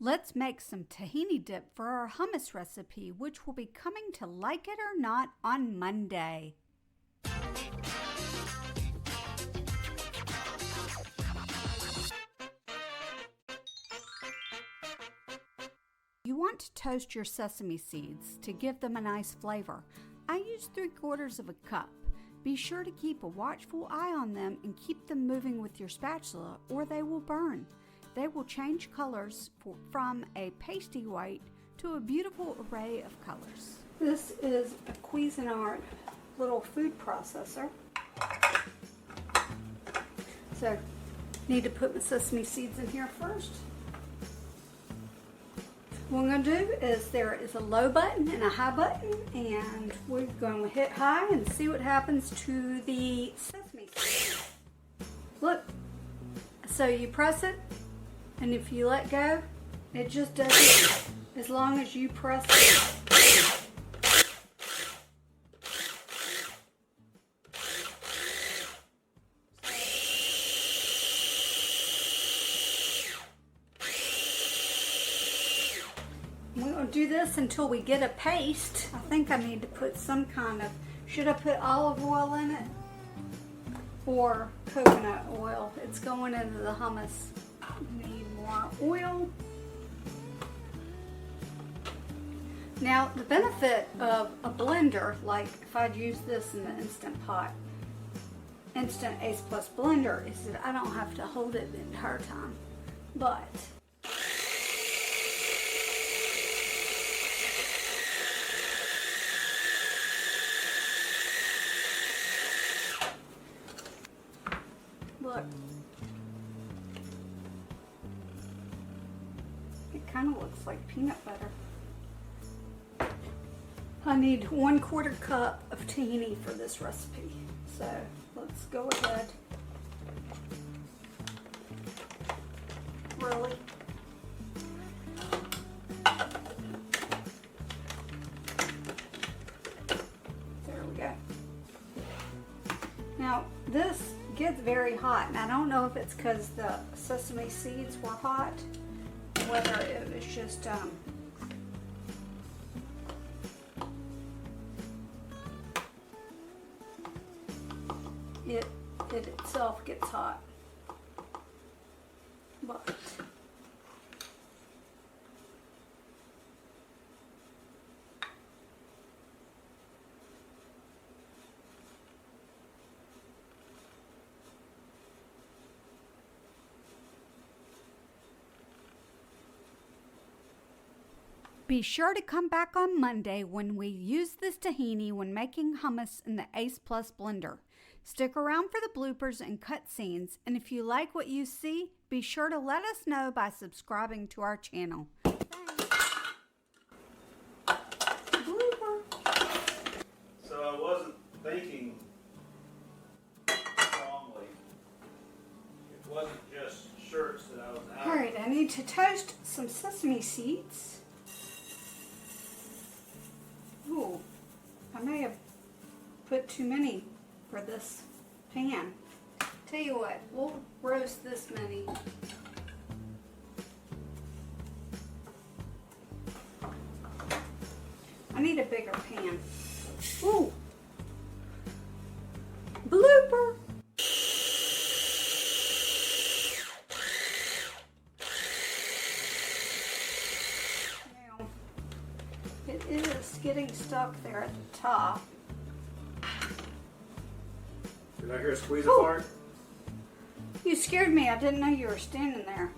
Let's make some tahini dip for our hummus recipe, which will be coming to Like It or Not on Monday. You want to toast your sesame seeds to give them a nice flavor. I use 3/4 cup. Be sure to keep a watchful eye on them and keep them moving with your spatula or they will burn. They will change colors from a pasty white to a beautiful array of colors. This is a Cuisinart little food processor. So, need to put my sesame seeds in here first. What I'm going to do is there is a low button and a high button, and we're going to hit high and see what happens to the sesame seeds. Look, so you press it, and if you let go, it just does it as long as you press it. We're going to do this until we get a paste. I think I need to put some kind of, should I put olive oil in it? Or coconut oil? It's going into the hummus. Need more oil. Now the benefit of a blender, like if I'd use this in the Instant Ace Plus blender, is that I don't have to hold it the entire time. But look, it kind of looks like peanut butter. I need 1/4 cup of tahini for this recipe. So let's go ahead. Really? There we go. Now this gets very hot, and I don't know if it's because the sesame seeds were hot, whether it was just it itself gets hot. But be sure to come back on Monday when we use this tahini when making hummus in the Ace Plus blender. Stick around for the bloopers and cut scenes, and if you like what you see, be sure to let us know by subscribing to our channel. Blooper. So I wasn't thinking strongly. It wasn't just shirts that I was out. Alright, I need to toast some sesame seeds. Ooh, I may have put too many for this pan. Tell you what, we'll roast this many. I need a bigger pan. Ooh, blooper. Now, it is getting stuck there at the top. Did I hear a squeeze apart? You scared me. I didn't know you were standing there.